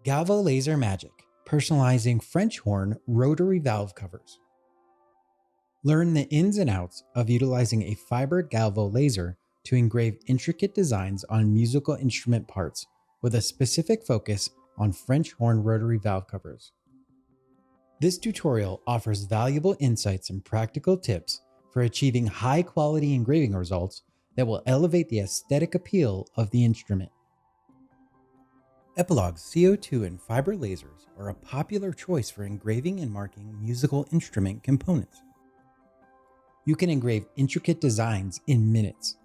Galvo Laser Magic, personalizing French horn rotary valve covers. Learn the ins and outs of utilizing a fiber Galvo laser to engrave intricate designs on musical instrument parts with a specific focus on French horn rotary valve covers. This tutorial offers valuable insights and practical tips for achieving high-quality engraving results that will elevate the aesthetic appeal of the instrument. Epilog's CO2 and fiber lasers are a popular choice for engraving and marking musical instrument components. You can engrave intricate designs in minutes.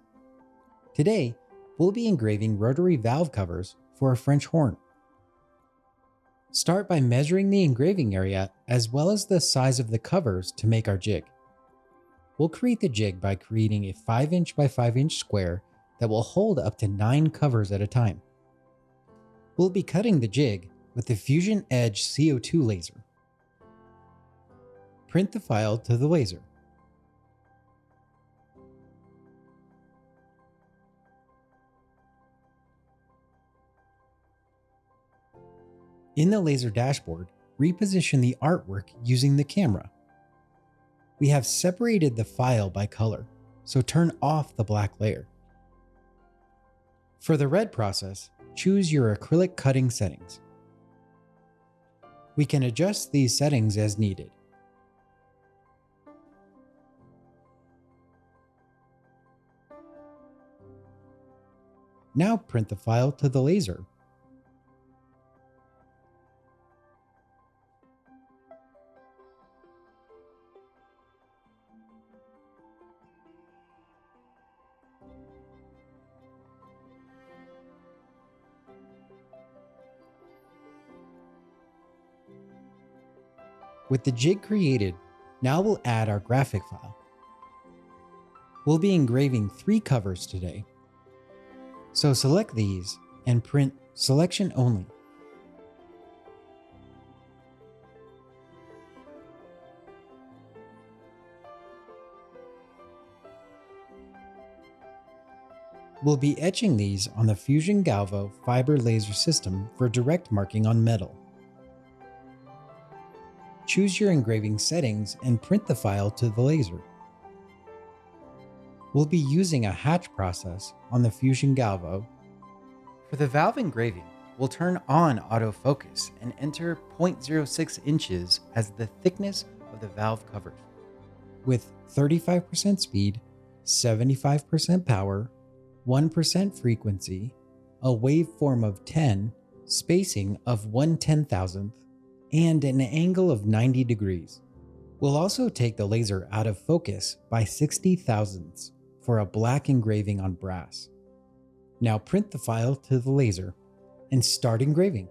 Today, we'll be engraving rotary valve covers for a French horn. Start by measuring the engraving area as well as the size of the covers to make our jig. We'll create the jig by creating a 5" by 5" square that will hold up to 9 covers at a time. We'll be cutting the jig with the Fusion Edge CO2 laser. Print the file to the laser. In the laser dashboard, reposition the artwork using the camera. We have separated the file by color, so turn off the black layer. For the red process, choose your acrylic cutting settings. We can adjust these settings as needed. Now print the file to the laser. With the jig created, now we'll add our graphic file. We'll be engraving 3 covers today, so select these and print Selection Only. We'll be etching these on the Fusion Galvo fiber laser system for direct marking on metal. Choose your engraving settings and print the file to the laser. We'll be using a hatch process on the Fusion Galvo. For the valve engraving, we'll turn on autofocus and enter 0.06 inches as the thickness of the valve covers. With 35% speed, 75% power, 1% frequency, a waveform of 10, spacing of 1/10,000th, and an angle of 90 degrees. We'll also take the laser out of focus by 60 thousandths for a black engraving on brass. Now print the file to the laser and start engraving.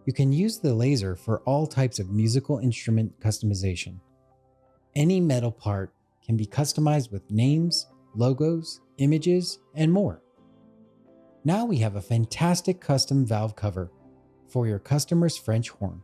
You can use the laser for all types of musical instrument customization. Any metal part can be customized with names, logos, images, and more. Now we have a fantastic custom valve cover for your customer's French horn.